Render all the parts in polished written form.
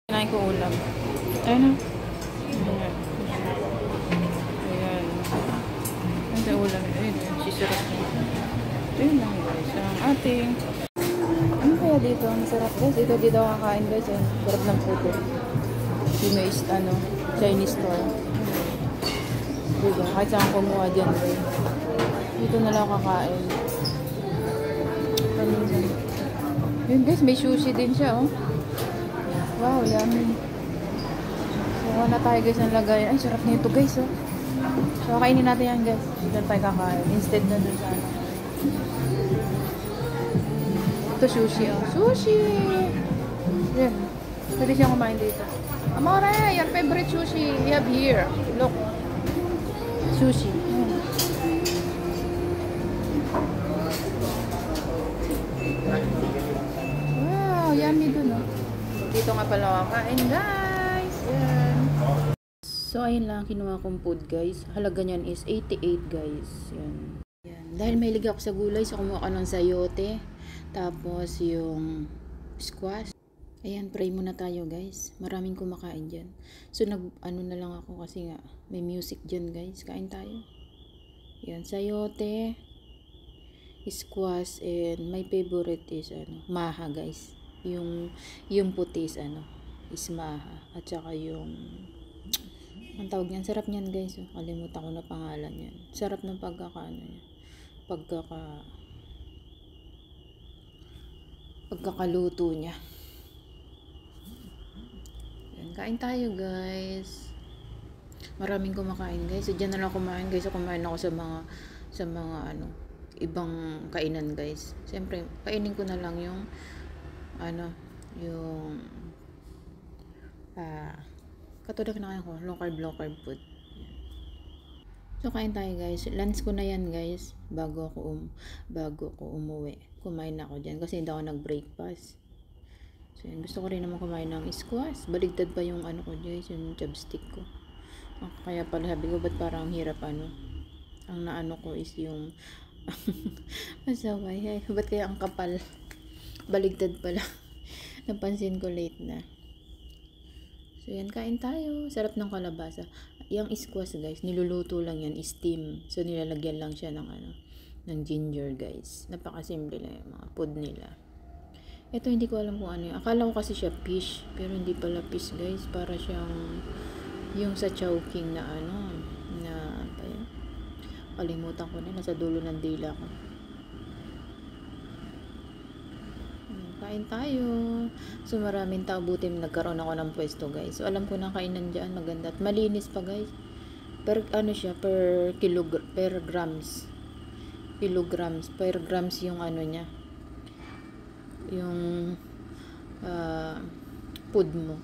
Kinain ko ulam. Ayun na. Ayan. Ayan. Ano sa ulam? Ayun. Sisarap. Ayun lang guys. Ang ating. Ano kaya dito? Masarap guys. Dito kakain guys. Ayun. Sarap ng puto. Dito is Chinese store. Diba? Kahit saan kumuha dyan. Dito na lang kakain. Yun guys. May sushi din siya oh. Wow, yummy. So, na tayo guys ng lagay. Ay, sarap nito guys, oh. So, kainin natin yan guys. Dito tayo kakain. Instead na dun sa ano. Ito sushi, oh. Sushi! Yan. Pwede siyang kumain dito. Amore, your favorite sushi we have here. Look. Sushi. Yan. Wow, yummy dun, oh. Dito nga pala kakain guys. Yan. So ayun lang kinuha kong food guys. Halaga niyan is 88 guys. Yan. Yan. Dahil may liga ako sa gulay, so kumuha ko ng sayote. Tapos yung squash. Ayan, pray muna tayo guys. Maraming kumakain dyan. So ano na lang ako kasi nga may music dyan guys. Kain tayo. Yan, sayote, squash, and my favorite is maha guys. Yung puti is is maha. At saka yung ang tawag niyan, sarap niyan guys. Kalimutan ko na pangalan niyan. Sarap ng pagkakaluto niya. Yan, kain tayo guys. Maraming kumakain guys. So, dyan na lang kumain guys. So, kumain ako sa mga ibang kainan guys. Siyempre, kainin ko na lang yung katulad na ko low carb food. So kain tayo guys. Lunch ko na yan guys bago ako umuwi. Kumain na ako diyan kasi hindi ako nag-breakfast. So yan, gusto ko rin naman kumain ng squash. Baligtad pa yung ko guys, yung chopstick ko. Kaya pala sabi ko ba't parang hirap ang naano ko is yung masaway. Ba't kaya ang kapal? Baligtad pala. Napansin ko late na. So yan, kain tayo. Sarap ng kalabasa. Yung squash guys, niluluto lang yan, steam. So nilalagyan lang siya ng ginger guys. Napakasimple lang yung mga food nila. Ito hindi ko alam kung ano yun. Akala ko kasi siya fish, pero hindi pala fish guys. Para siyang yung sa Chowking na kalimutan ko na, nasa dulo ng dila ko. Kain tayo. So maraming tao, buti nagkaroon ako ng pwesto guys. So alam ko na kainan dyan, maganda at malinis pa guys. Per grams yung niya. Yung food mo.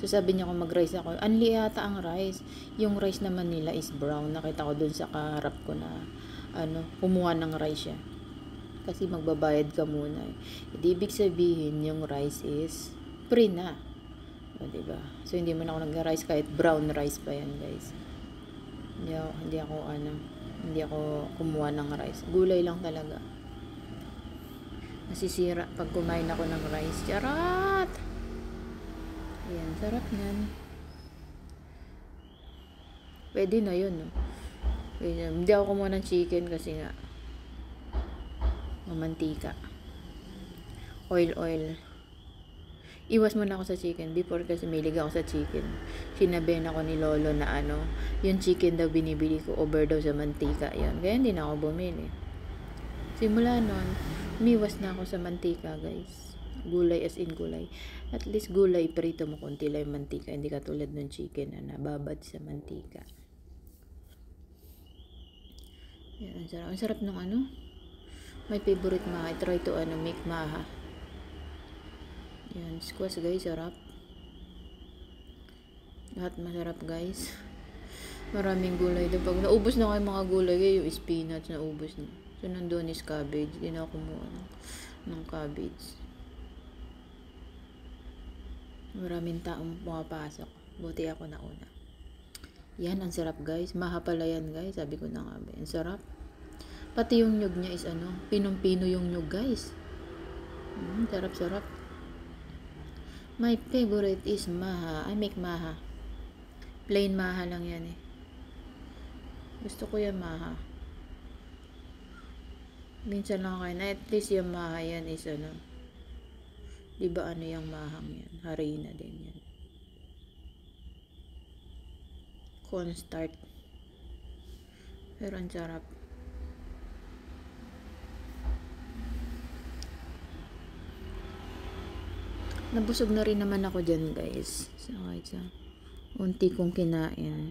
So sabi niya kung mag-rice ako, anli yata ang rice. Yung rice naman nila is brown. Nakita ko dun sa kaharap ko na kumuha ng rice siya. Kasi magbabayad ka muna. Ibig sabihin, yung rice is free na. O, diba? So, hindi mo na ako nag-rice kahit brown rice pa yan, guys. Hindi ako kumuha ng rice. Gulay lang talaga. Nasisira pag kumain ako ng rice. Charot! Ayan, sarap yan. Pwede na yun, no? Hindi ako kumuha ng chicken kasi nga mantika, oil. Iwas muna ako sa chicken before kasi milig ako sa chicken. Sinabihan ako ni lolo na yung chicken daw binibili ko over daw sa mantika. Yan, kaya hindi na ako bumili. Simula nun, umiwas na ako sa mantika guys. Gulay as in gulay. At least gulay, prito mo konti lang yung mantika. Hindi katulad ng chicken na nababad sa mantika. Yan, ang sarap ng my favorite maha. I try to make maha. Yan, squash guys, sarap. Lahat masarap guys. Maraming gulay doon. Pag naubos na kayo mga gulay, yung spinach naubos na. So nandun is cabbage. Hindi na ako kumuha ng cabbage. Maraming taong pumapasok. Buti ako nauna. Yan, ang sarap guys. Maha pala yan guys. Sabi ko na nga ba. Ang sarap. Pati yung nyug niya is pinong-pino yung nyug guys. Sarap-sarap. My favorite is maha. I make maha. Plain maha lang yan eh. Gusto ko yung maha. Minsan lang kayo na at least yung maha yan is ano. Diba ano yung mahang yan? Harina din yan. Cornstarch. Pero ang sarap. Nabusog na rin naman ako dyan guys. So, unti kong kinain.